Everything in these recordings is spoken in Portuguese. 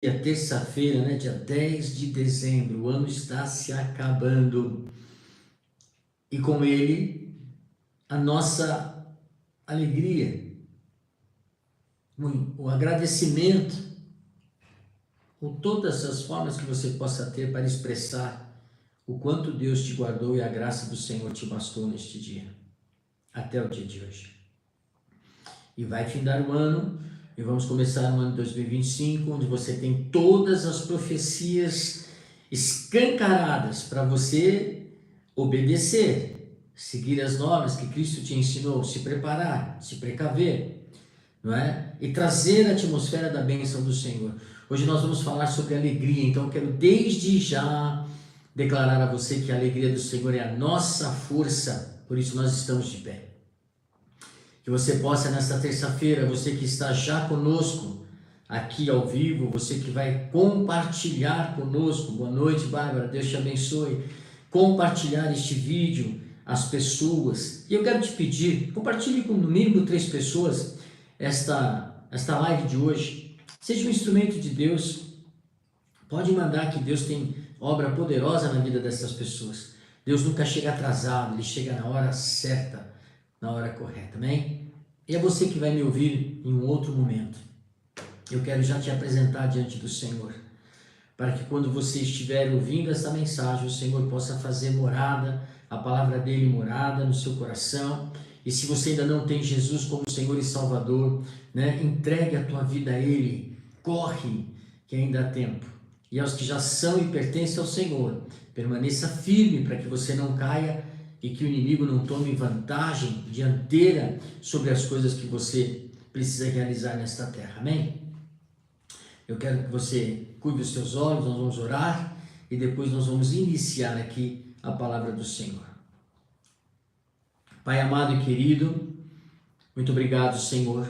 Terça-feira, né, dia 10 de dezembro, o ano está se acabando e com ele a nossa alegria, o agradecimento, ou todas as formas que você possa ter para expressar o quanto Deus te guardou e a graça do Senhor te bastou neste dia, até o dia de hoje. E vai findar o ano e vamos começar no ano de 2025, onde você tem todas as profecias escancaradas para você obedecer, seguir as normas que Cristo te ensinou, se preparar, se precaver, não é? E trazer a atmosfera da bênção do Senhor. Hoje nós vamos falar sobre alegria, então eu quero desde já declarar a você que a alegria do Senhor é a nossa força, por isso nós estamos de pé. Que você possa nesta terça-feira, você que está já conosco, aqui ao vivo, você que vai compartilhar conosco, boa noite Bárbara, Deus te abençoe, compartilhar este vídeo, as pessoas, e eu quero te pedir, compartilhe com no mínimo 3 pessoas, esta live de hoje, seja um instrumento de Deus, pode mandar que Deus tem obra poderosa na vida dessas pessoas, Deus nunca chega atrasado, Ele chega na hora certa, na hora correta, amém? E é você que vai me ouvir em um outro momento. Eu quero já te apresentar diante do Senhor, para que quando você estiver ouvindo essa mensagem, o Senhor possa fazer morada, a palavra dele morada no seu coração. E se você ainda não tem Jesus como Senhor e Salvador, né, entregue a tua vida a Ele, corre, que ainda há tempo. E aos que já são e pertencem ao Senhor, permaneça firme para que você não caia e que o inimigo não tome vantagem dianteira sobre as coisas que você precisa realizar nesta terra, amém? Eu quero que você cuide os seus olhos, nós vamos orar e depois nós vamos iniciar aqui a palavra do Senhor. Pai amado e querido, muito obrigado, Senhor,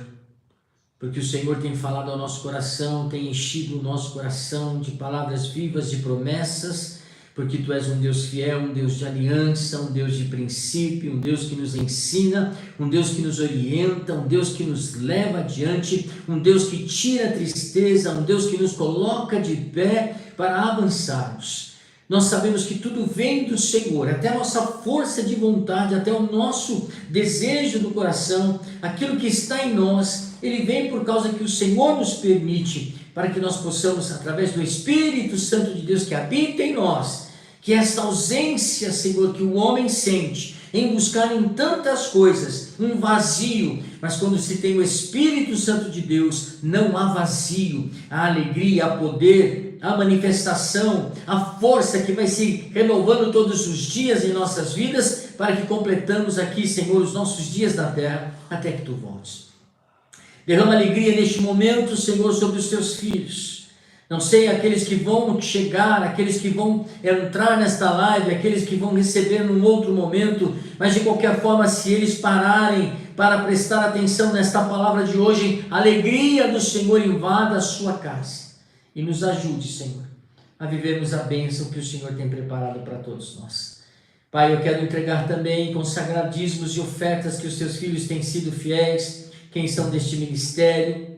porque o Senhor tem falado ao nosso coração, tem enchido o nosso coração de palavras vivas, de promessas, porque Tu és um Deus fiel, um Deus de aliança, um Deus de princípio, um Deus que nos ensina, um Deus que nos orienta, um Deus que nos leva adiante, um Deus que tira a tristeza, um Deus que nos coloca de pé para avançarmos. Nós sabemos que tudo vem do Senhor, até a nossa força de vontade, até o nosso desejo do coração, aquilo que está em nós, ele vem por causa que o Senhor nos permite, para que nós possamos, através do Espírito Santo de Deus que habita em nós, que esta ausência, Senhor, que o homem sente em buscar em tantas coisas um vazio, mas quando se tem o Espírito Santo de Deus, não há vazio, há alegria, há poder, há manifestação, há força que vai se renovando todos os dias em nossas vidas, para que completamos aqui, Senhor, os nossos dias na terra, até que Tu voltes. Derrama alegria neste momento, Senhor, sobre os Teus filhos. Não sei aqueles que vão chegar, aqueles que vão entrar nesta live, aqueles que vão receber num outro momento, mas de qualquer forma, se eles pararem para prestar atenção nesta palavra de hoje, a alegria do Senhor invada a sua casa. E nos ajude, Senhor, a vivermos a bênção que o Senhor tem preparado para todos nós. Pai, eu quero entregar também, consagrar dízimos e ofertas que os Teus filhos têm sido fiéis, quem são deste ministério,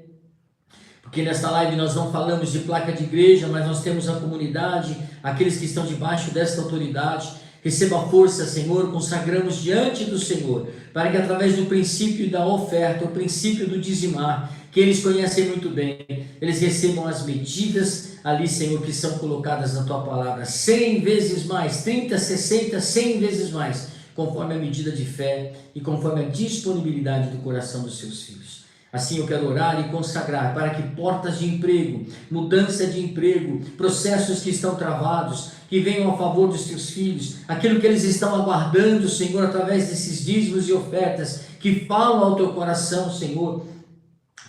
porque nesta live nós não falamos de placa de igreja, mas nós temos a comunidade, aqueles que estão debaixo desta autoridade. Receba força, Senhor, consagramos diante do Senhor, para que através do princípio da oferta, o princípio do dizimar, que eles conhecem muito bem, eles recebam as medidas ali, Senhor, que são colocadas na Tua palavra, 100 vezes mais, 30, 60, 100 vezes mais, conforme a medida de fé e conforme a disponibilidade do coração dos Seus filhos. Assim eu quero orar e consagrar para que portas de emprego, mudança de emprego, processos que estão travados, que venham a favor dos Teus filhos, aquilo que eles estão aguardando, Senhor, através desses dízimos e ofertas, que falam ao Teu coração, Senhor,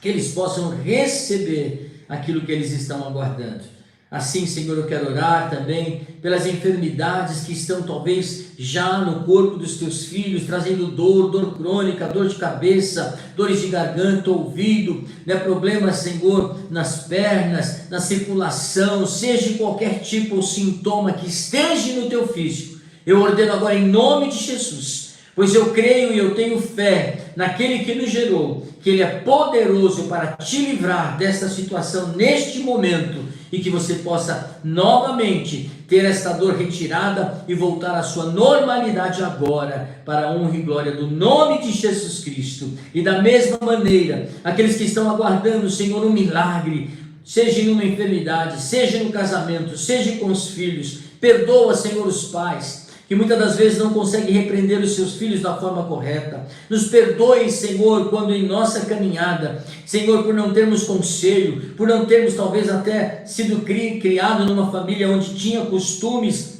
que eles possam receber aquilo que eles estão aguardando. Assim, Senhor, eu quero orar também pelas enfermidades que estão talvez já no corpo dos Teus filhos, trazendo dor crônica, dor de cabeça, dores de garganta, ouvido, né? Problemas, Senhor, nas pernas, na circulação, seja qualquer tipo ou sintoma que esteja no teu físico. Eu ordeno agora em nome de Jesus, Pois eu creio e eu tenho fé naquele que nos gerou, que Ele é poderoso para te livrar dessa situação neste momento e que você possa novamente ter esta dor retirada e voltar à sua normalidade agora, para a honra e glória do nome de Jesus Cristo. E da mesma maneira, aqueles que estão aguardando, Senhor, um milagre, seja em uma enfermidade, seja no casamento, seja com os filhos, perdoa, Senhor, os pais, que muitas das vezes não conseguem repreender os seus filhos da forma correta. Nos perdoe, Senhor, quando em nossa caminhada, Senhor, por não termos conselho, por não termos talvez até sido criado numa família onde tinha costumes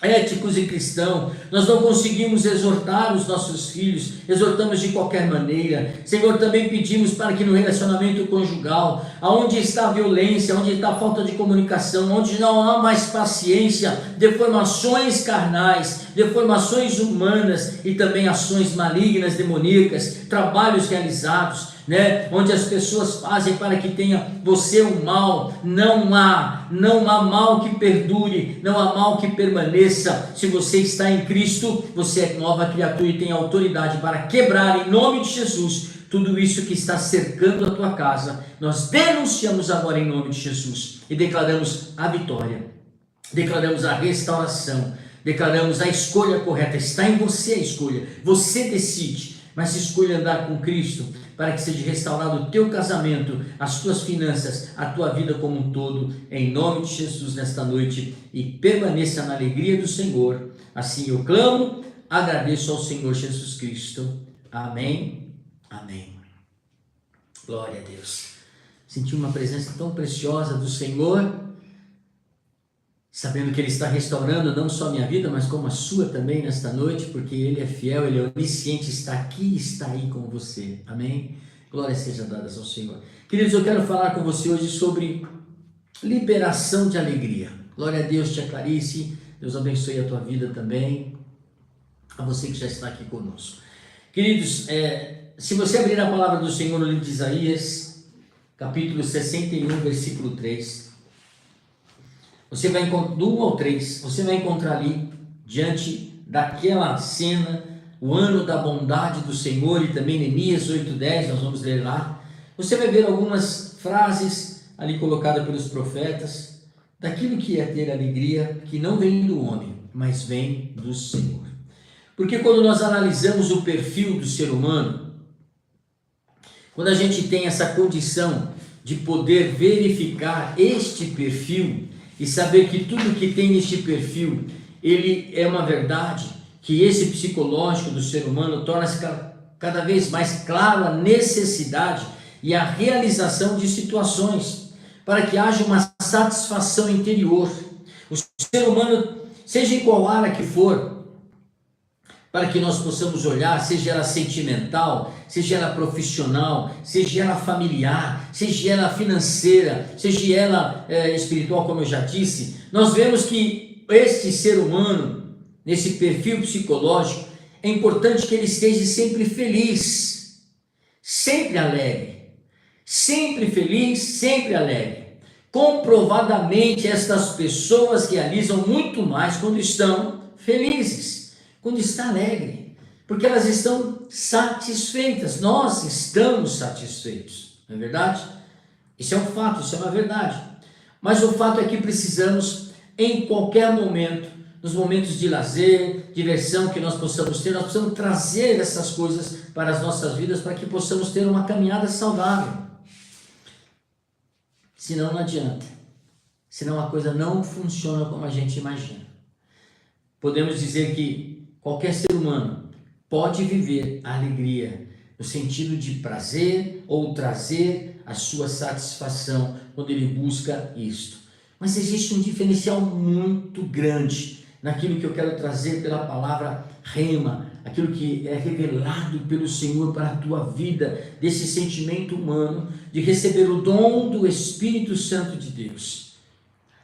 éticos e cristãos, nós não conseguimos exortar os nossos filhos, exortamos de qualquer maneira. Senhor, também pedimos para que no relacionamento conjugal, aonde está a violência, onde está a falta de comunicação, onde não há mais paciência, deformações carnais, deformações humanas e também ações malignas, demoníacas, trabalhos realizados, onde as pessoas fazem para que tenha você o mal, não há mal que perdure, não há mal que permaneça. Se você está em Cristo, você é nova criatura e tem autoridade para quebrar em nome de Jesus tudo isso que está cercando a tua casa. Nós denunciamos agora em nome de Jesus e declaramos a vitória, declaramos a restauração, declaramos a escolha correta. Está em você a escolha, você decide, mas escolha andar com Cristo, para que seja restaurado o teu casamento, as tuas finanças, a tua vida como um todo, em nome de Jesus nesta noite, e permaneça na alegria do Senhor. Assim eu clamo, agradeço ao Senhor Jesus Cristo. Amém, amém. Glória a Deus. Senti uma presença tão preciosa do Senhor, sabendo que Ele está restaurando não só a minha vida, mas como a sua também nesta noite, porque Ele é fiel, Ele é onisciente, está aqui e está aí com você, amém? Glória seja dada ao Senhor. Queridos, eu quero falar com você hoje sobre liberação de alegria. Glória a Deus, tia Clarice, Deus abençoe a tua vida também, a você que já está aqui conosco. Queridos, se você abrir a palavra do Senhor no livro de Isaías, capítulo 61, versículo 3, você vai encontrar, do 1 ao 3, você vai encontrar ali, diante daquela cena, o ano da bondade do Senhor, e também Neemias 8:10, nós vamos ler lá. Você vai ver algumas frases ali colocadas pelos profetas, daquilo que é ter alegria, que não vem do homem, mas vem do Senhor. Porque quando nós analisamos o perfil do ser humano, quando a gente tem essa condição de poder verificar este perfil, e saber que tudo que tem neste perfil, ele é uma verdade, que esse psicológico do ser humano torna-se cada vez mais claro a necessidade e a realização de situações, para que haja uma satisfação interior. O ser humano, seja em qual área que for, para que nós possamos olhar, seja ela sentimental, seja ela profissional, seja ela familiar, seja ela financeira, seja ela espiritual, como eu já disse, nós vemos que este ser humano, nesse perfil psicológico, é importante que ele esteja sempre feliz, sempre alegre, sempre feliz, sempre alegre. Comprovadamente, estas pessoas realizam muito mais quando estão felizes, quando está alegre, porque elas estão satisfeitas. Nós estamos satisfeitos, não é verdade? Isso é um fato, isso é uma verdade. Mas o fato é que precisamos, em qualquer momento, nos momentos de lazer, diversão que nós possamos ter, nós precisamos trazer essas coisas para as nossas vidas, para que possamos ter uma caminhada saudável. Senão não adianta, senão a coisa não funciona como a gente imagina. Podemos dizer que qualquer ser humano pode viver a alegria no sentido de prazer ou trazer a sua satisfação quando ele busca isto. Mas existe um diferencial muito grande naquilo que eu quero trazer pela palavra rema, aquilo que é revelado pelo Senhor para a tua vida, desse sentimento humano de receber o dom do Espírito Santo de Deus.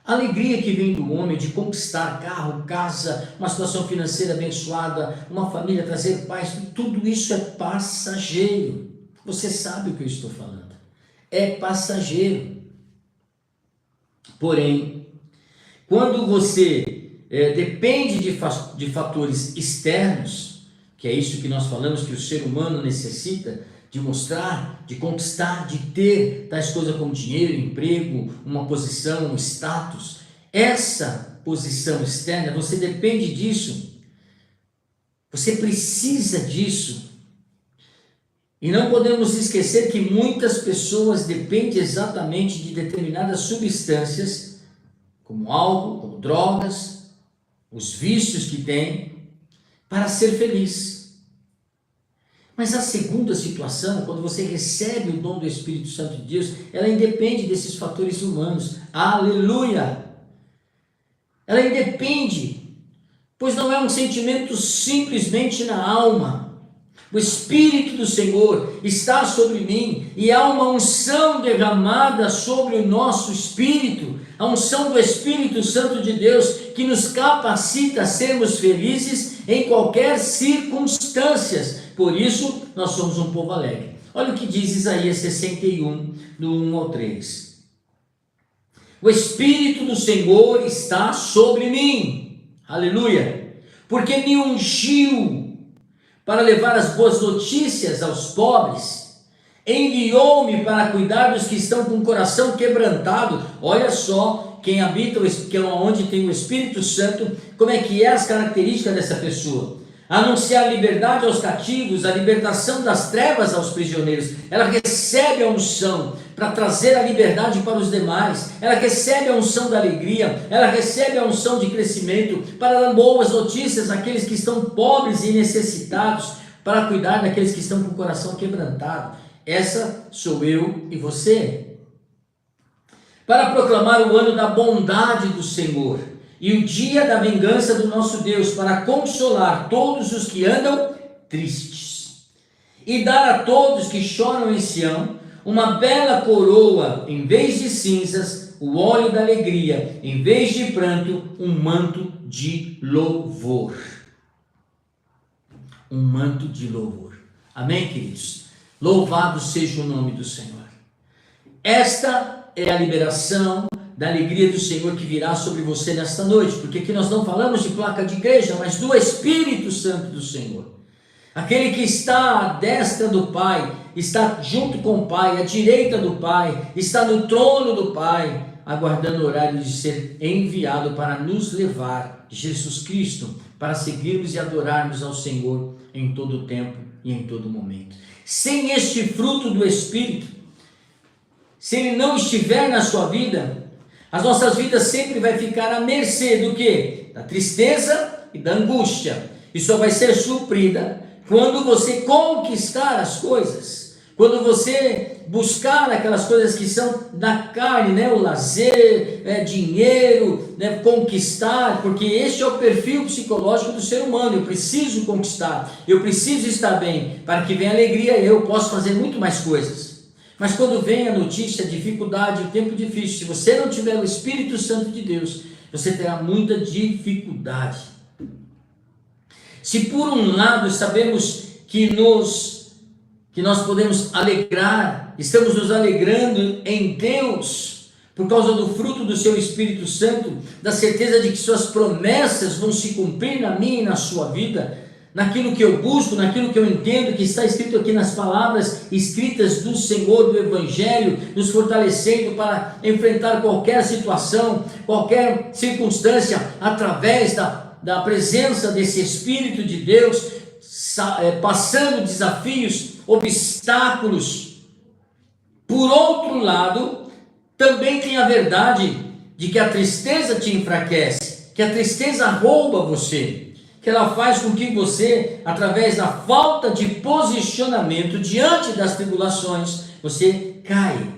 A alegria que vem do homem de conquistar carro, casa, uma situação financeira abençoada, uma família, trazer paz, tudo isso é passageiro. Você sabe o que eu estou falando. É passageiro. Porém, quando você depende de fatores externos, que é isso que nós falamos que o ser humano necessita, de mostrar, de conquistar, de ter tais coisas como dinheiro, emprego, uma posição, um status. Essa posição externa, você depende disso, você precisa disso. E não podemos esquecer que muitas pessoas dependem exatamente de determinadas substâncias, como álcool, como drogas, os vícios que têm, para ser feliz. Mas a segunda situação, quando você recebe o dom do Espírito Santo de Deus, ela independe desses fatores humanos. Aleluia! Ela independe, pois não é um sentimento simplesmente na alma. O Espírito do Senhor está sobre mim e há uma unção derramada sobre o nosso espírito, a unção do Espírito Santo de Deus que nos capacita a sermos felizes em qualquer circunstância. Por isso, nós somos um povo alegre. Olha o que diz Isaías 61, do 1 ao 3. O Espírito do Senhor está sobre mim, aleluia, porque me ungiu para levar as boas notícias aos pobres, enviou-me para cuidar dos que estão com o coração quebrantado. Olha só, quem habita, onde tem o Espírito Santo, como é que é as características dessa pessoa? Anunciar liberdade aos cativos, a libertação das trevas aos prisioneiros. Ela recebe a unção para trazer a liberdade para os demais. Ela recebe a unção da alegria, ela recebe a unção de crescimento para dar boas notícias àqueles que estão pobres e necessitados, para cuidar daqueles que estão com o coração quebrantado. Essa sou eu e você. Para proclamar o ano da bondade do Senhor e o dia da vingança do nosso Deus, para consolar todos os que andam tristes e dar a todos que choram em Sião uma bela coroa em vez de cinzas, o óleo da alegria em vez de pranto, um manto de louvor. Um manto de louvor. Amém, queridos? Louvado seja o nome do Senhor. Esta é a liberação da alegria do Senhor que virá sobre você nesta noite, porque aqui nós não falamos de placa de igreja, mas do Espírito Santo do Senhor. Aquele que está à destra do Pai, está junto com o Pai, à direita do Pai, está no trono do Pai, aguardando o horário de ser enviado para nos levar, Jesus Cristo, para seguirmos e adorarmos ao Senhor em todo o tempo e em todo momento. Sem este fruto do Espírito, se ele não estiver na sua vida, as nossas vidas sempre vai ficar à mercê do quê? Da tristeza e da angústia. E só vai ser suprida quando você conquistar as coisas, quando você buscar aquelas coisas que são da carne, né? O lazer, dinheiro, né? Conquistar, porque este é o perfil psicológico do ser humano. Eu preciso conquistar, eu preciso estar bem, para que venha alegria e eu posso fazer muito mais coisas. Mas quando vem a notícia, a dificuldade, o tempo difícil, se você não tiver o Espírito Santo de Deus, você terá muita dificuldade. Se por um lado sabemos que nós podemos alegrar, estamos nos alegrando em Deus, por causa do fruto do seu Espírito Santo, da certeza de que suas promessas vão se cumprir na minha e na sua vida, naquilo que eu busco, naquilo que eu entendo, que está escrito aqui nas palavras escritas do Senhor, do Evangelho, nos fortalecendo para enfrentar qualquer situação, qualquer circunstância, através da presença desse Espírito de Deus, passando desafios, obstáculos. Por outro lado, também tem a verdade de que a tristeza te enfraquece, que a tristeza rouba você, que ela faz com que você, através da falta de posicionamento diante das tribulações, você cai,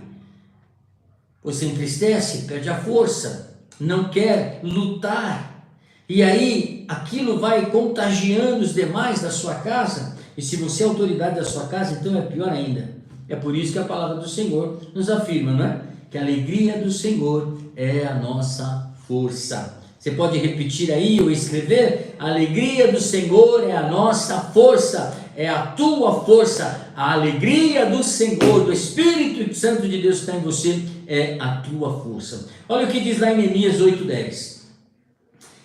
você entristece, perde a força, não quer lutar, e aí aquilo vai contagiando os demais da sua casa, e se você é autoridade da sua casa, então é pior ainda. É por isso que a palavra do Senhor nos afirma, não é? Que a alegria do Senhor é a nossa força. Você pode repetir aí ou escrever: a alegria do Senhor é a nossa força, é a tua força. A alegria do Senhor, do Espírito Santo de Deus que está em você, é a tua força. Olha o que diz lá em Neemias 8:10.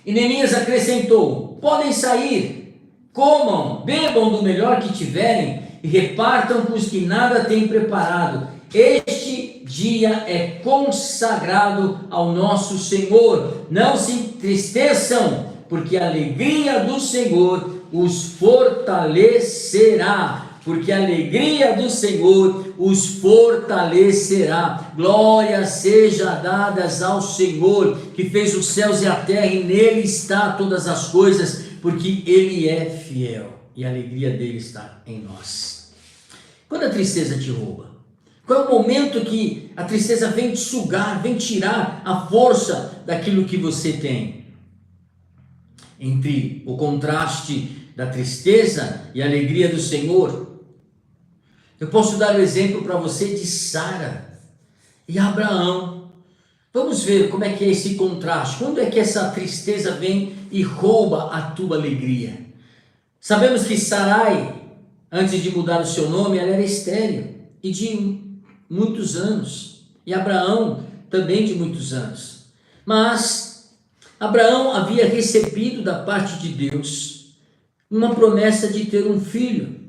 E Neemias acrescentou: podem sair, comam, bebam do melhor que tiverem e repartam com os que nada têm preparado. Este dia é consagrado ao nosso Senhor. Não se entristeçam, porque a alegria do Senhor os fortalecerá. Porque a alegria do Senhor os fortalecerá. Glória seja dadas ao Senhor, que fez os céus e a terra, e nele está todas as coisas, porque ele é fiel, e a alegria dele está em nós. Quando a tristeza te rouba, qual é o momento que a tristeza vem te sugar, vem tirar a força daquilo que você tem? Entre o contraste da tristeza e a alegria do Senhor, eu posso dar o exemplo para você de Sara e Abraão. Vamos ver como é que é esse contraste. Quando é que essa tristeza vem e rouba a tua alegria? Sabemos que Sarai, antes de mudar o seu nome, ela era estéril e de muitos anos. E Abraão também de muitos anos. Mas Abraão havia recebido da parte de Deus uma promessa de ter um filho.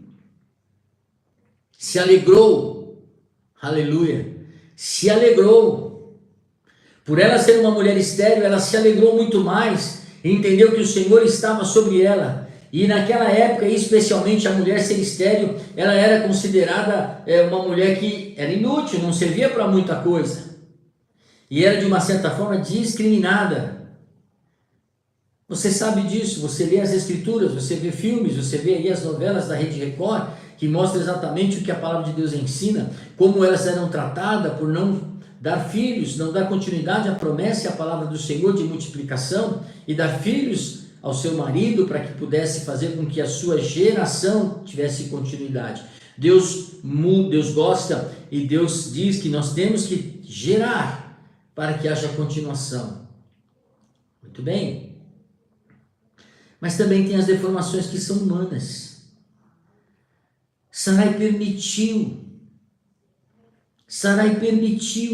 Se alegrou, aleluia, se alegrou. Por ela ser uma mulher estéril, ela se alegrou muito mais, e entendeu que o Senhor estava sobre ela. E naquela época, especialmente a mulher ser estéril, ela era considerada uma mulher que era inútil, não servia para muita coisa. E era de uma certa forma discriminada. Você sabe disso, você lê as escrituras, você vê filmes, você vê aí as novelas da Rede Record, que mostra exatamente o que a palavra de Deus ensina, como elas eram tratadas por não dar filhos, não dar continuidade à promessa e à palavra do Senhor de multiplicação, e dar filhos ao seu marido para que pudesse fazer com que a sua geração tivesse continuidade. Deus gosta e Deus diz que nós temos que gerar para que haja continuação. Muito bem. Mas também tem as deformações que são humanas. Sarai permitiu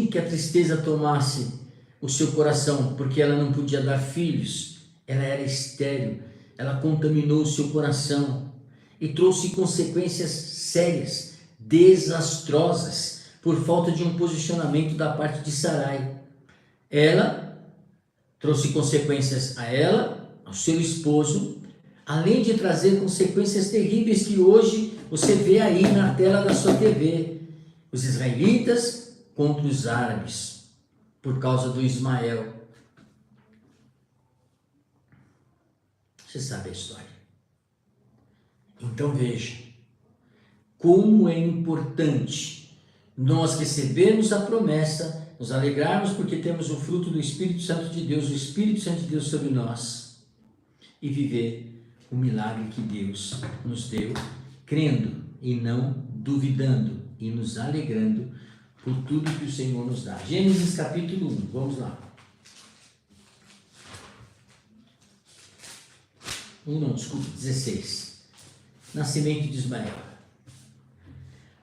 que a tristeza tomasse o seu coração, porque ela não podia dar filhos, ela era estéril, ela contaminou o seu coração e trouxe consequências sérias, desastrosas, por falta de um posicionamento da parte de Sarai. Ela trouxe consequências a ela, ao seu esposo, além de trazer consequências terríveis que hoje você vê aí na tela da sua TV. Os israelitas contra os árabes, por causa do Ismael. Você sabe a história. Então veja, como é importante nós recebermos a promessa, nos alegrarmos porque temos o fruto do Espírito Santo de Deus, o Espírito Santo de Deus sobre nós, e viver o milagre que Deus nos deu, crendo e não duvidando, e nos alegrando por tudo que o Senhor nos dá. Gênesis capítulo 1, vamos lá. 16. Nascimento de Ismael.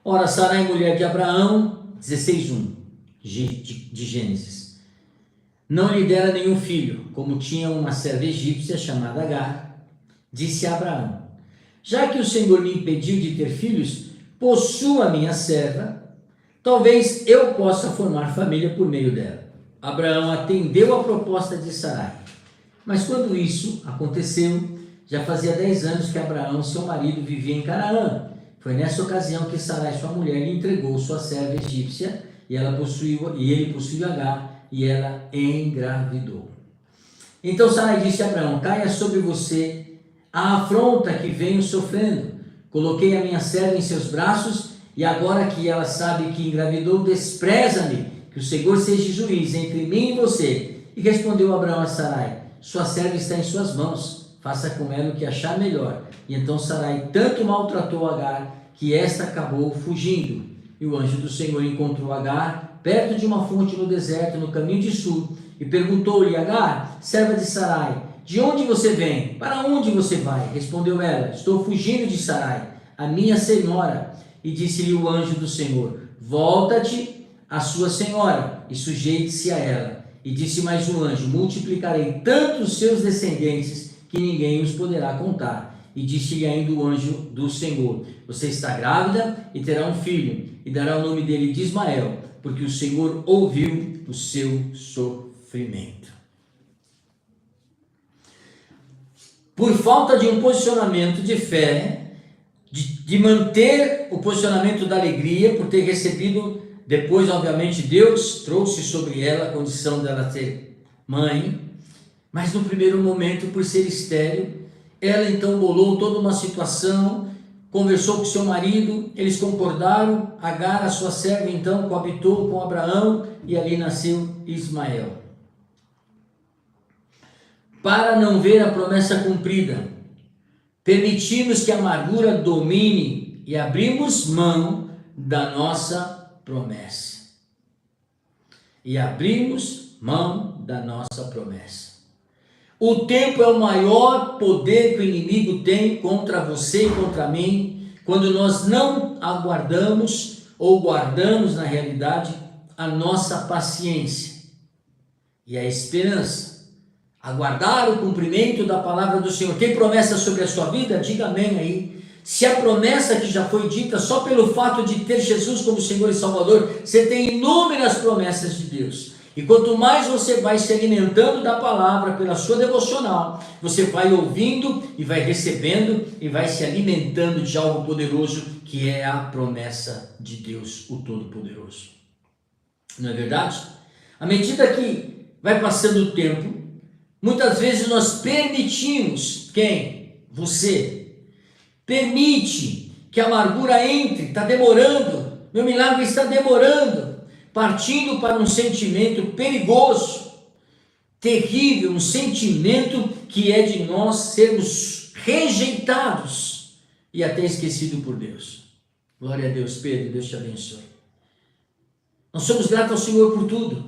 Ora, Sarai, mulher de Abraão, 16:1 de Gênesis, não lhe dera nenhum filho, como tinha uma serva egípcia chamada Agar. Disse a Abraão: já que o Senhor me impediu de ter filhos, possua a minha serva, talvez eu possa formar família por meio dela. Abraão atendeu a proposta de Sarai. Mas quando isso aconteceu, já fazia 10 anos que Abraão, seu marido, vivia em Canaã. Foi nessa ocasião que Sarai, sua mulher, lhe entregou sua serva egípcia, e ele possuiu Agar, e ela engravidou. Então Sarai disse a Abraão: caia sobre você a afronta que venho sofrendo. Coloquei a minha serva em seus braços, e agora que ela sabe que engravidou, despreza-me, que o Senhor seja juiz entre mim e você. E respondeu Abraão a Sarai: sua serva está em suas mãos, faça com ela o que achar melhor. E então Sarai tanto maltratou Agar, que esta acabou fugindo. E o anjo do Senhor encontrou Agar perto de uma fonte no deserto, no caminho de sul, e perguntou-lhe: Agar, serva de Sarai, de onde você vem? Para onde você vai? Respondeu ela: estou fugindo de Sarai, a minha senhora. E disse-lhe o anjo do Senhor: volta-te à sua senhora e sujeite-se a ela. E disse mais o anjo: multiplicarei tanto os seus descendentes que ninguém os poderá contar. e disse-lhe ainda o anjo do Senhor: você está grávida e terá um filho, e dará o nome dele de Ismael, porque o Senhor ouviu o seu sofrimento. Por falta de um posicionamento de fé, de manter o posicionamento da alegria, por ter recebido, depois obviamente Deus trouxe sobre ela a condição dela ser mãe, mas no primeiro momento, por ser estéril, ela então bolou toda uma situação, conversou com seu marido, eles concordaram, Agar, a sua serva, então coabitou com Abraão e ali nasceu Ismael. Para não ver a promessa cumprida, permitimos que a amargura domine e abrimos mão da nossa promessa. E abrimos mão da nossa promessa. O tempo é o maior poder que o inimigo tem contra você e contra mim, quando nós não aguardamos ou guardamos na realidade a nossa paciência e a esperança. Aguardar o cumprimento da palavra do Senhor. Tem promessa sobre a sua vida? Diga amém aí. Se a promessa que já foi dita, só pelo fato de ter Jesus como Senhor e Salvador, você tem inúmeras promessas de Deus. E quanto mais você vai se alimentando da palavra pela sua devocional, você vai ouvindo e vai recebendo e vai se alimentando de algo poderoso, que é a promessa de Deus, o Todo-Poderoso. Não é verdade? À medida que vai passando o tempo, muitas vezes nós permitimos, quem? Você. Permite que a amargura entre, está demorando, meu milagre está demorando, partindo para um sentimento perigoso, terrível, um sentimento que é de nós sermos rejeitados e até esquecidos por Deus. Glória a Deus, Pedro, Deus te abençoe. Nós somos gratos ao Senhor por tudo.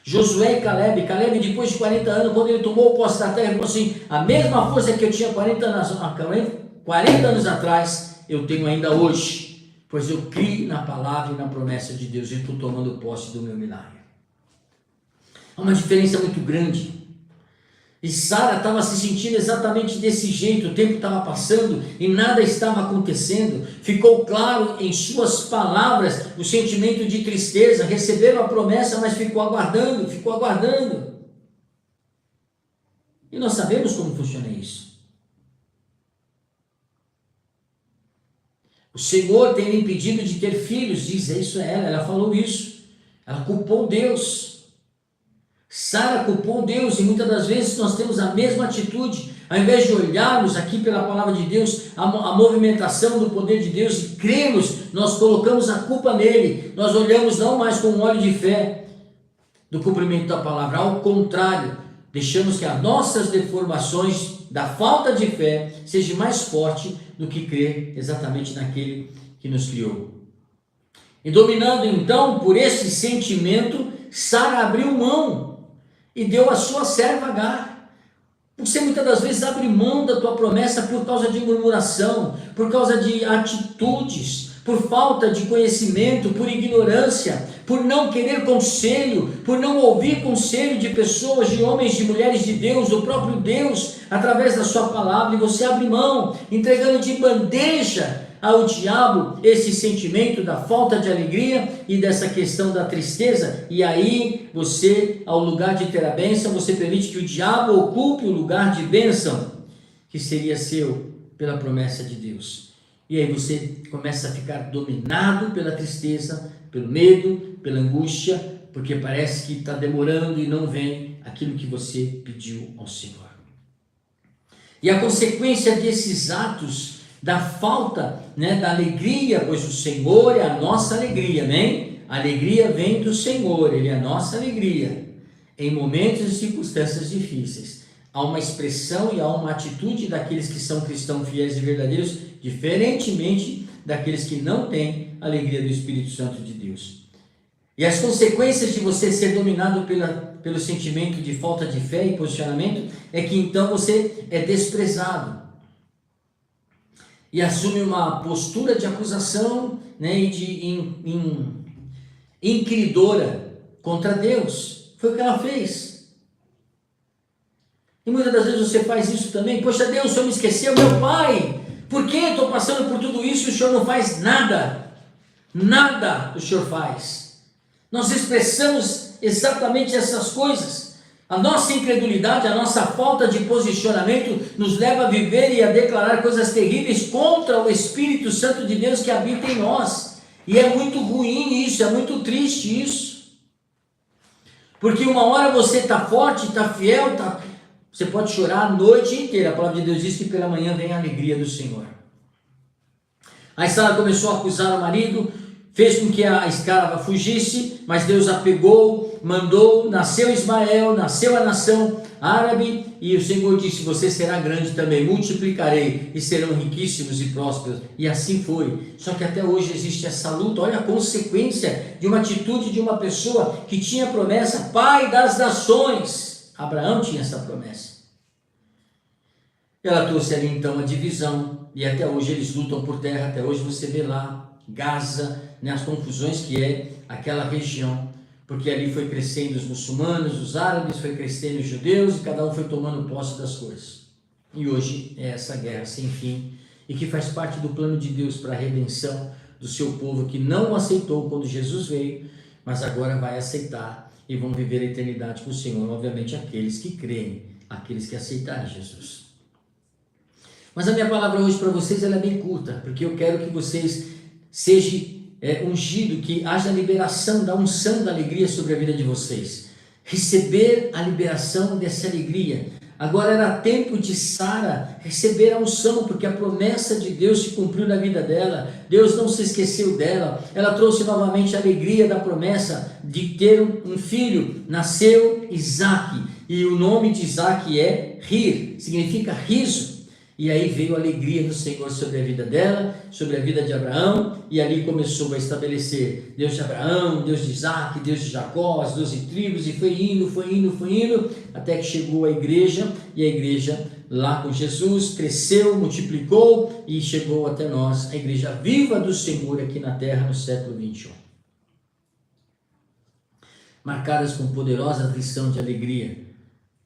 Josué e Caleb, depois de 40 anos, quando ele tomou o posse da terra, ele falou assim: a mesma força que eu tinha 40 anos atrás, eu tenho ainda hoje, pois eu criei na palavra e na promessa de Deus, e estou tomando posse do meu milagre. Há uma diferença muito grande. E Sara estava se sentindo exatamente desse jeito, o tempo estava passando e nada estava acontecendo. Ficou claro em suas palavras o sentimento de tristeza. Receberam a promessa, mas ficou aguardando. E nós sabemos como funciona isso. O Senhor tem lhe impedido de ter filhos, diz isso a ela falou isso. Ela culpou Deus. Sara culpou Deus, e muitas das vezes nós temos a mesma atitude. Ao invés de olharmos aqui pela palavra de Deus a movimentação do poder de Deus e cremos, nós colocamos a culpa nele. Nós olhamos não mais com um olho de fé do cumprimento da palavra, ao contrário, deixamos que as nossas deformações da falta de fé seja mais forte do que crer exatamente naquele que nos criou. E dominando então por esse sentimento, Sara abriu mão e deu a sua serva Agar. Você muitas das vezes abre mão da tua promessa por causa de murmuração, por causa de atitudes, por falta de conhecimento, por ignorância, por não querer conselho, por não ouvir conselho de pessoas, de homens, de mulheres de Deus, do próprio Deus, através da sua palavra, e você abre mão, entregando de bandeja ao diabo esse sentimento da falta de alegria e dessa questão da tristeza, e aí você, ao lugar de ter a bênção, você permite que o diabo ocupe o lugar de bênção que seria seu pela promessa de Deus. E aí você começa a ficar dominado pela tristeza, pelo medo, pela angústia, porque parece que está demorando e não vem aquilo que você pediu ao Senhor. E a consequência desses atos da falta, da alegria, pois o Senhor é a nossa alegria, amém? A alegria vem do Senhor, Ele é a nossa alegria. Em momentos e circunstâncias difíceis, há uma expressão e há uma atitude daqueles que são cristãos fiéis e verdadeiros, diferentemente daqueles que não têm a alegria do Espírito Santo de Deus. E as consequências de você ser dominado pelo sentimento de falta de fé e posicionamento, é que então você é desprezado. E assume uma postura de acusação, e de inquiridora contra Deus. Foi o que ela fez. E muitas das vezes você faz isso também. Poxa Deus, o Senhor me esqueceu, meu Pai, por que eu estou passando por tudo isso e o Senhor não faz nada? Nada o Senhor faz. Nós expressamos exatamente essas coisas. A nossa incredulidade, a nossa falta de posicionamento nos leva a viver e a declarar coisas terríveis contra o Espírito Santo de Deus que habita em nós. E é muito ruim isso, é muito triste isso. Porque uma hora você está forte, está fiel, você pode chorar a noite inteira. A palavra de Deus diz que pela manhã vem a alegria do Senhor. Aí Sara começou a acusar o marido, fez com que a escrava fugisse, mas Deus a pegou, mandou, nasceu Ismael, nasceu a nação árabe, e o Senhor disse: você será grande também, multiplicarei, e serão riquíssimos e prósperos. E assim foi. Só que até hoje existe essa luta. Olha a consequência de uma atitude de uma pessoa que tinha promessa, pai das nações. Abraão tinha essa promessa. Ela trouxe ali então a divisão, e até hoje eles lutam por terra. Até hoje você vê lá Gaza, as confusões que é aquela região, porque ali foi crescendo os muçulmanos, os árabes, foi crescendo os judeus, e cada um foi tomando posse das coisas. E hoje é essa guerra sem fim, e que faz parte do plano de Deus para a redenção do seu povo, que não o aceitou quando Jesus veio, mas agora vai aceitar, e vão viver a eternidade com o Senhor, obviamente aqueles que creem, aqueles que aceitarem Jesus. Mas a minha palavra hoje para vocês ela é bem curta, porque eu quero que vocês sejam ungido, que haja liberação da unção da alegria sobre a vida de vocês. Receber a liberação dessa alegria. Agora era tempo de Sara receber a unção, porque a promessa de Deus se cumpriu na vida dela. Deus não se esqueceu dela. Ela trouxe novamente a alegria da promessa de ter um filho. Nasceu Isaque, e o nome de Isaque é Rir, significa riso. E aí veio a alegria do Senhor sobre a vida dela, sobre a vida de Abraão, e ali começou a estabelecer Deus de Abraão, Deus de Isaque, Deus de Jacó, as 12 tribos, e foi indo, até que chegou a igreja, e a igreja lá com Jesus cresceu, multiplicou, e chegou até nós, a igreja viva do Senhor aqui na terra no século 21. Marcadas com poderosa lição de alegria,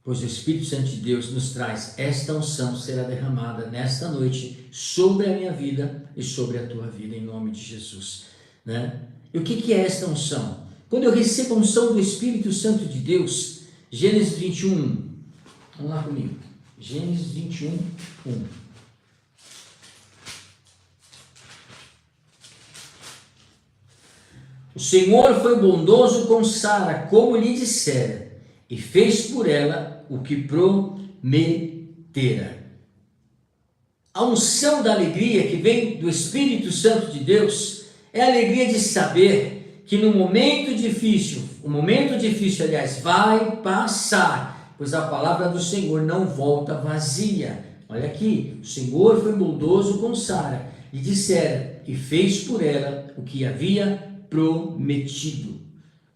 pois o Espírito Santo de Deus nos traz esta unção, será derramada nesta noite sobre a minha vida e sobre a tua vida, em nome de Jesus, né? E o que é esta unção? Quando eu recebo a unção do Espírito Santo de Deus, Gênesis 21, vamos lá comigo, Gênesis 21, 1. O Senhor foi bondoso com Sara, como lhe dissera, e fez por ela o que prometera. A unção da alegria que vem do Espírito Santo de Deus é a alegria de saber que no momento difícil, aliás, vai passar, pois a palavra do Senhor não volta vazia. Olha aqui, o Senhor foi bondoso com Sara, e dissera, e fez por ela o que havia prometido,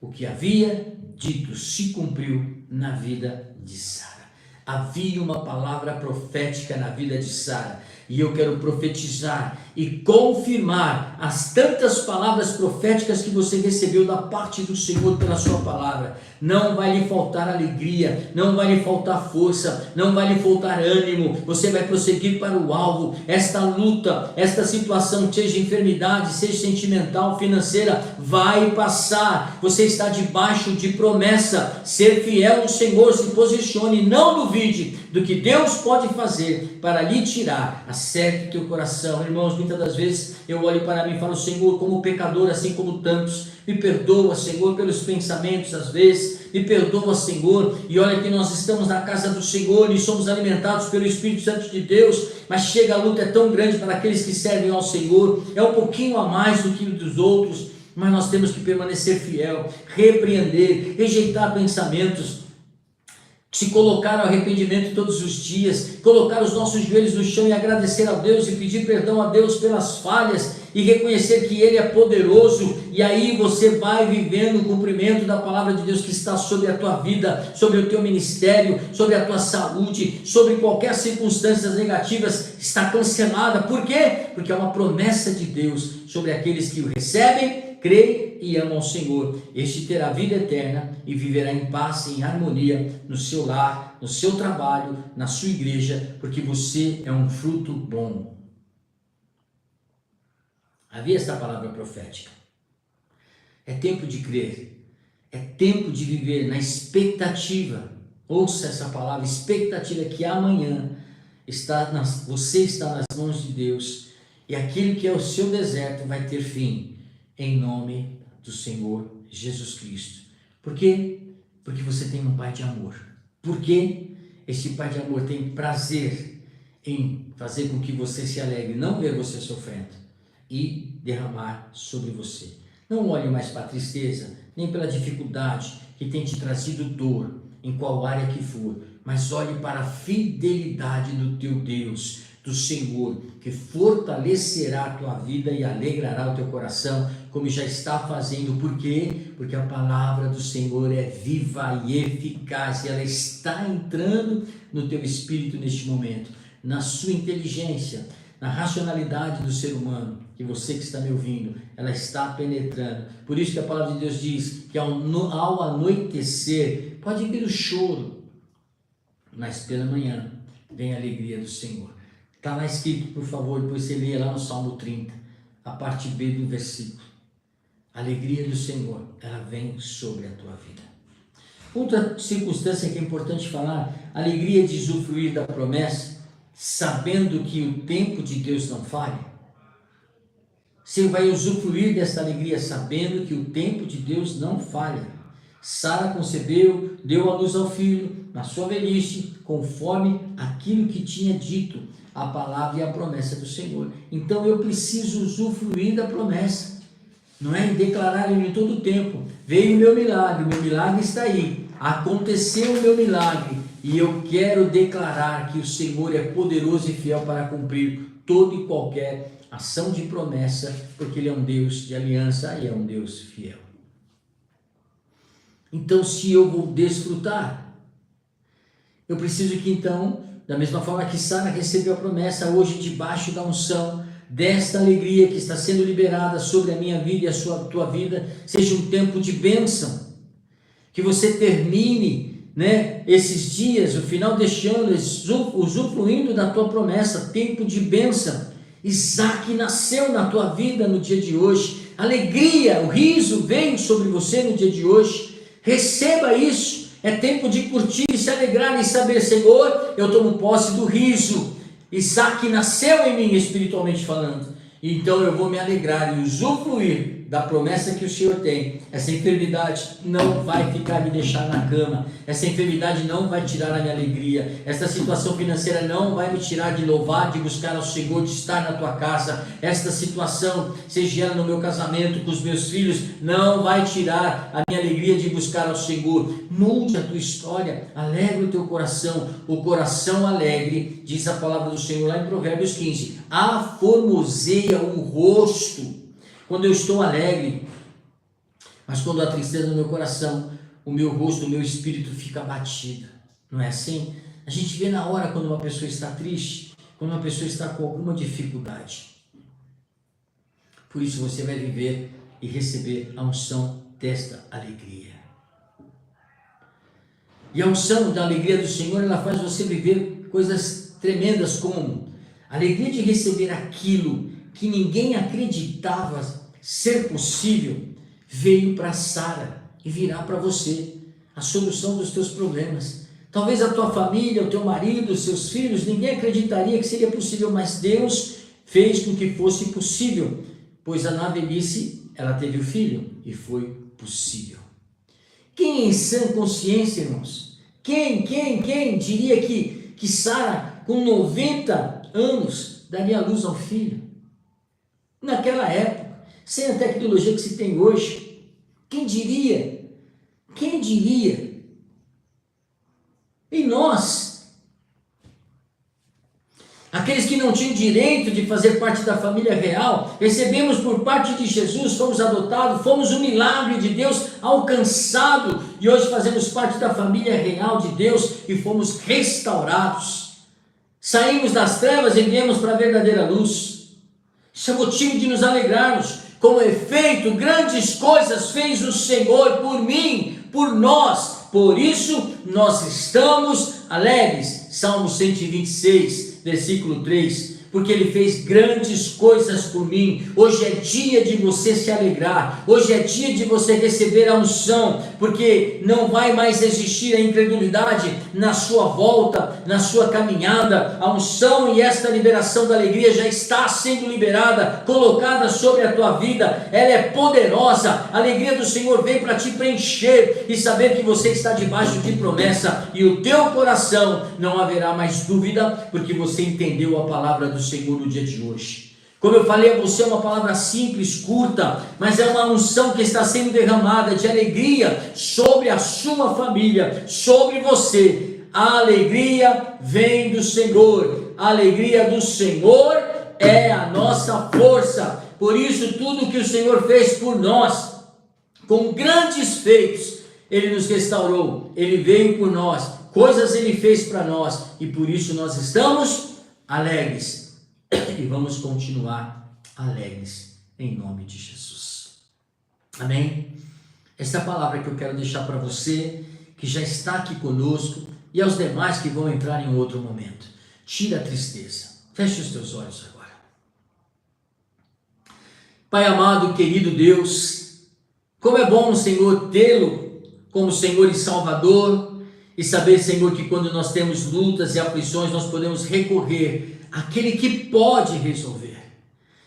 o que havia dito se cumpriu na vida de Sara. Havia uma palavra profética na vida de Sara, e eu quero profetizar e confirmar as tantas palavras proféticas que você recebeu da parte do Senhor pela sua palavra. Não vai lhe faltar alegria, não vai lhe faltar força, não vai lhe faltar ânimo, você vai prosseguir para o alvo. Esta luta, esta situação, seja enfermidade, seja sentimental, financeira, vai passar. Você está debaixo de promessa. Ser fiel ao Senhor, se posicione, não duvide do que Deus pode fazer para lhe tirar. Acerte teu coração. Irmãos, muitas das vezes eu olho para mim e falo: Senhor, como pecador, assim como tantos, me perdoa, Senhor, pelos pensamentos às vezes, me perdoa, Senhor. E olha que nós estamos na casa do Senhor e somos alimentados pelo Espírito Santo de Deus, mas chega, a luta é tão grande para aqueles que servem ao Senhor, é um pouquinho a mais do que dos outros, mas nós temos que permanecer fiel, repreender, rejeitar pensamentos, se colocar ao arrependimento todos os dias, colocar os nossos joelhos no chão e agradecer a Deus e pedir perdão a Deus pelas falhas e reconhecer que Ele é poderoso. E aí você vai vivendo o cumprimento da palavra de Deus que está sobre a tua vida, sobre o teu ministério, sobre a tua saúde, sobre qualquer circunstância negativas, está cancelada. Por quê? Porque é uma promessa de Deus sobre aqueles que o recebem, crê e ama ao Senhor, este terá vida eterna e viverá em paz e em harmonia no seu lar, no seu trabalho, na sua igreja, porque você é um fruto bom. Havia esta palavra profética. É tempo de crer, é tempo de viver na expectativa. Ouça essa palavra, expectativa, que amanhã você está nas mãos de Deus e aquilo que é o seu deserto vai ter fim, em nome do Senhor Jesus Cristo. Por quê? Porque você tem um Pai de amor. Por quê? Este Pai de amor tem prazer em fazer com que você se alegre, não ver você sofrendo e derramar sobre você. Não olhe mais para a tristeza, nem pela dificuldade que tem te trazido dor, em qual área que for, mas olhe para a fidelidade do teu Deus, do Senhor, que fortalecerá a tua vida e alegrará o teu coração, como já está fazendo. Por quê? Porque a palavra do Senhor é viva e eficaz, e ela está entrando no teu espírito neste momento, na sua inteligência, na racionalidade do ser humano, que você que está me ouvindo, ela está penetrando. Por isso que a palavra de Deus diz que ao anoitecer pode vir o choro, mas pela manhã vem a alegria do Senhor. Está lá escrito, por favor, depois você lê lá no Salmo 30, a parte B do versículo. A alegria do Senhor, ela vem sobre a tua vida. Outra circunstância que é importante falar, a alegria de usufruir da promessa, sabendo que o tempo de Deus não falha. Você vai usufruir dessa alegria sabendo que o tempo de Deus não falha. Sara concebeu, deu à luz ao filho, na sua velhice, conforme aquilo que tinha dito, a palavra e a promessa do Senhor. Então eu preciso usufruir da promessa, não é? Em declarar em todo o tempo, veio o meu milagre está aí, aconteceu o meu milagre, e eu quero declarar que o Senhor é poderoso e fiel para cumprir toda e qualquer ação de promessa, porque Ele é um Deus de aliança e é um Deus fiel. Então, se eu vou desfrutar, eu preciso que então, da mesma forma que Sara recebeu a promessa, hoje debaixo da unção, desta alegria que está sendo liberada sobre a minha vida e a tua vida, seja um tempo de bênção, que você termine, esses dias, o final deste ano, usufruindo da tua promessa, tempo de bênção. Isaac nasceu na tua vida no dia de hoje, alegria, o riso vem sobre você no dia de hoje. Receba isso, é tempo de curtir, se alegrar e saber, Senhor, eu tomo posse do riso. Isaac nasceu em mim, espiritualmente falando, então eu vou me alegrar e usufruir da promessa que o Senhor tem. Essa enfermidade não vai ficar me deixar na cama, essa enfermidade não vai tirar a minha alegria, essa situação financeira não vai me tirar de louvar, de buscar ao Senhor, de estar na tua casa, esta situação, seja ela no meu casamento, com os meus filhos, não vai tirar a minha alegria de buscar ao Senhor. Mude a tua história, alegre o teu coração, o coração alegre, diz a palavra do Senhor lá em Provérbios 15, aformoseia o rosto, quando eu estou alegre, mas quando há tristeza no meu coração, o meu rosto, o meu espírito fica abatido, não é assim? A gente vê na hora quando uma pessoa está triste, quando uma pessoa está com alguma dificuldade. Por isso você vai viver e receber a unção desta alegria. E a unção da alegria do Senhor, ela faz você viver coisas tremendas, como a alegria de receber aquilo que ninguém acreditava ser possível, veio para Sara e virá para você a solução dos teus problemas. Talvez a tua família, o teu marido, os seus filhos, ninguém acreditaria que seria possível, mas Deus fez com que fosse possível, pois na velhice ela teve o filho e foi possível. Quem em sã consciência, irmãos, quem diria que Sara, com 90 anos, daria luz ao filho? Naquela época, sem a tecnologia que se tem hoje, quem diria? Quem diria? E nós, aqueles que não tinham direito de fazer parte da família real, recebemos por parte de Jesus, fomos adotados, fomos um milagre de Deus alcançado, e hoje fazemos parte da família real de Deus e fomos restaurados. Saímos das trevas e viemos para a verdadeira luz. Isso é motivo de nos alegrarmos. Com efeito, grandes coisas fez o Senhor por mim, por nós, por isso nós estamos alegres. Salmo 126, versículo 3. Porque Ele fez grandes coisas por mim. Hoje é dia de você se alegrar, hoje é dia de você receber a unção, porque não vai mais existir a incredulidade na sua volta, na sua caminhada. A unção e esta liberação da alegria já está sendo liberada, colocada sobre a tua vida. Ela é poderosa. A alegria do Senhor vem para te preencher e saber que você está debaixo de promessa, e o teu coração não haverá mais dúvida, porque você entendeu a palavra do Senhor no dia de hoje. Como eu falei a você, é uma palavra simples, curta, mas é uma unção que está sendo derramada de alegria sobre a sua família, sobre você. A alegria vem do Senhor. A alegria do Senhor é a nossa força. Por isso, tudo que o Senhor fez por nós, com grandes feitos, Ele nos restaurou, Ele veio por nós, coisas Ele fez para nós, e por isso nós estamos alegres. E vamos continuar alegres em nome de Jesus. Amém? Essa é a palavra que eu quero deixar para você que já está aqui conosco e aos demais que vão entrar em outro momento. Tira a tristeza. Feche os teus olhos agora. Pai amado, querido Deus, como é bom, Senhor, tê-lo como Senhor e Salvador, e saber, Senhor, que quando nós temos lutas e aflições, nós podemos recorrer aquele que pode resolver,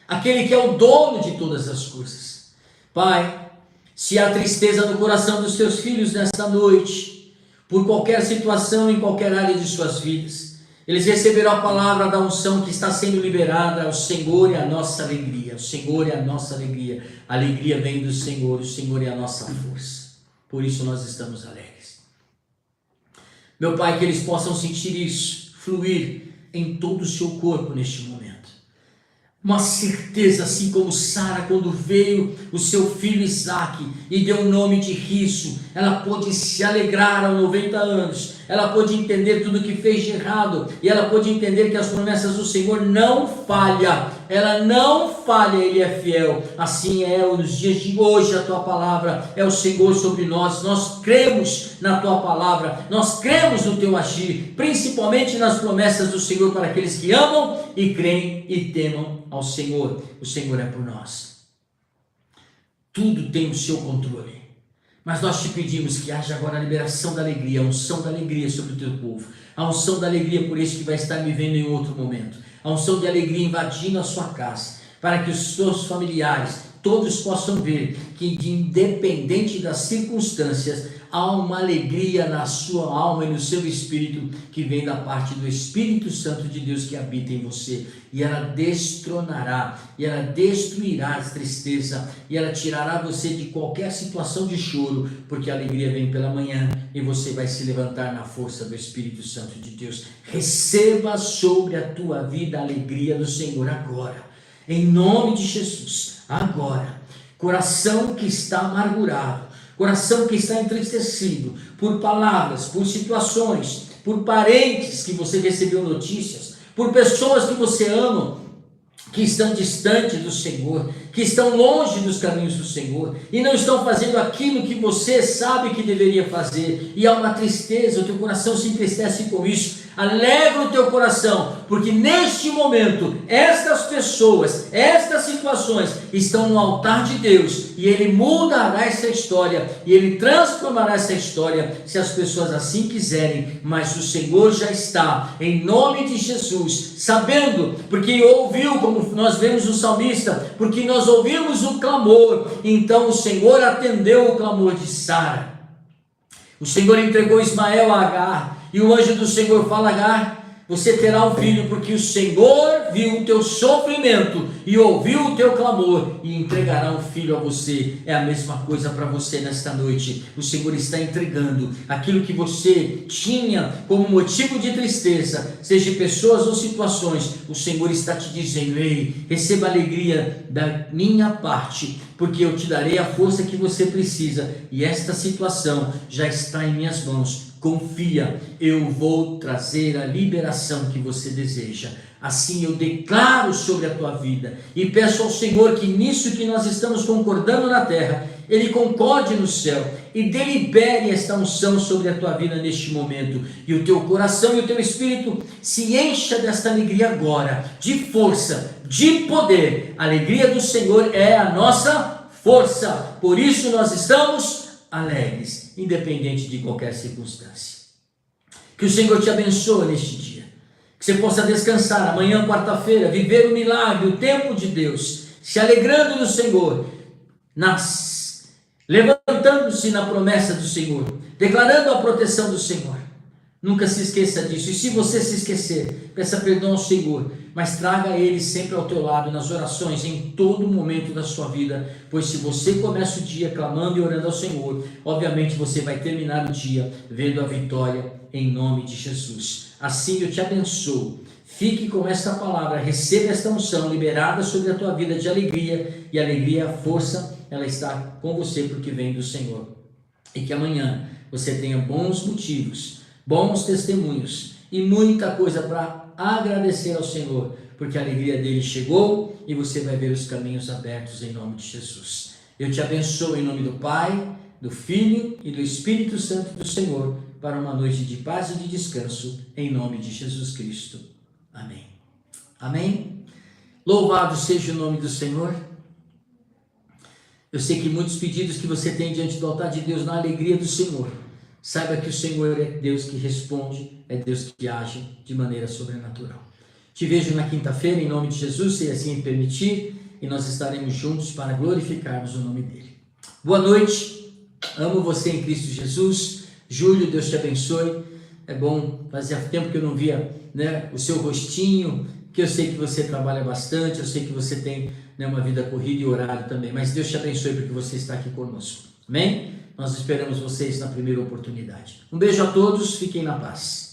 aquele que é o dono de todas as coisas. Pai, se há tristeza no coração dos teus filhos nesta noite, por qualquer situação em qualquer área de suas vidas, eles receberão a palavra da unção que está sendo liberada. O Senhor é a nossa alegria, o Senhor é a nossa alegria, a alegria vem do Senhor, o Senhor é a nossa força, por isso nós estamos alegres. Meu Pai, que eles possam sentir isso, fluir em todo o seu corpo neste momento. Uma certeza, assim como Sara, quando veio o seu filho Isaque e deu o nome de Riso, ela pôde se alegrar aos 90 anos, ela pôde entender tudo que fez de errado, e ela pôde entender que as promessas do Senhor não falham, ela não falha, Ele é fiel. Assim é nos dias de hoje. A tua palavra é o Senhor sobre nós, nós cremos na tua palavra, nós cremos no teu agir, principalmente nas promessas do Senhor para aqueles que amam e creem e temam ao Senhor. O Senhor é por nós, tudo tem o seu controle, mas nós te pedimos que haja agora a liberação da alegria, a unção da alegria sobre o teu povo, a unção da alegria por este que vai estar me vendo em outro momento, a unção de alegria invadindo a sua casa, para que os seus familiares todos possam ver que, independente das circunstâncias, há uma alegria na sua alma e no seu espírito, que vem da parte do Espírito Santo de Deus que habita em você, e ela destronará, e ela destruirá a tristeza, e ela tirará você de qualquer situação de choro, porque a alegria vem pela manhã, e você vai se levantar na força do Espírito Santo de Deus. Receba sobre a tua vida a alegria do Senhor agora, em nome de Jesus, agora. Coração que está amargurado, coração que está entristecido por palavras, por situações, por parentes que você recebeu notícias, por pessoas que você ama, que estão distantes do Senhor, que estão longe dos caminhos do Senhor, e não estão fazendo aquilo que você sabe que deveria fazer, e há uma tristeza, o teu coração se entristece com isso. Alegra o teu coração, porque neste momento, estas pessoas, estas situações estão no altar de Deus, e Ele mudará essa história, e Ele transformará essa história, se as pessoas assim quiserem, mas o Senhor já está, em nome de Jesus, sabendo, porque ouviu, como nós vemos o salmista, porque nós ouvimos o clamor, então o Senhor atendeu o clamor de Sara. O Senhor entregou Ismael a Agar, e o anjo do Senhor fala: Agar, você terá um filho, porque o Senhor viu o teu sofrimento e ouviu o teu clamor, e entregará um filho a você. É a mesma coisa para você nesta noite. O Senhor está entregando aquilo que você tinha como motivo de tristeza, seja pessoas ou situações. O Senhor está te dizendo: ei, receba a alegria da minha parte, porque eu te darei a força que você precisa, e esta situação já está em minhas mãos. confia, eu vou trazer a liberação que você deseja. Assim eu declaro sobre a tua vida e peço ao Senhor que nisso que nós estamos concordando na terra, Ele concorde no céu e delibere esta unção sobre a tua vida neste momento, e o teu coração e o teu espírito se encha desta alegria agora, de força, de poder. A alegria do Senhor é a nossa força, por isso nós estamos alegres, independente de qualquer circunstância. Que o Senhor te abençoe neste dia, que você possa descansar amanhã, quarta-feira, viver o milagre, o tempo de Deus, se alegrando no Senhor, levantando-se na promessa do Senhor, declarando a proteção do Senhor. Nunca se esqueça disso, e se você se esquecer, peça perdão ao Senhor, mas traga Ele sempre ao teu lado, nas orações, em todo momento da sua vida, pois se você começa o dia clamando e orando ao Senhor, obviamente você vai terminar o dia vendo a vitória em nome de Jesus. Assim eu te abençoo, fique com esta palavra, receba esta unção liberada sobre a tua vida de alegria, e alegria, a força, ela está com você porque vem do Senhor, e que amanhã você tenha bons motivos, bons testemunhos e muita coisa para agradecer ao Senhor, porque a alegria dele chegou e você vai ver os caminhos abertos em nome de Jesus. Eu te abençoo em nome do Pai, do Filho e do Espírito Santo do Senhor, para uma noite de paz e de descanso, em nome de Jesus Cristo. Amém. Amém. Louvado seja o nome do Senhor. Eu sei que muitos pedidos que você tem diante do altar de Deus na alegria do Senhor, saiba que o Senhor é Deus que responde, é Deus que age de maneira sobrenatural. Te vejo na quinta-feira, em nome de Jesus, se assim permitir, e nós estaremos juntos para glorificarmos o nome dele. Boa noite, amo você em Cristo Jesus. Júlio, Deus te abençoe. É bom, fazia tempo que eu não via, o seu rostinho, que eu sei que você trabalha bastante, eu sei que você tem uma vida corrida e horário também, mas Deus te abençoe porque você está aqui conosco. Amém? Nós esperamos vocês na primeira oportunidade. Um beijo a todos, fiquem na paz.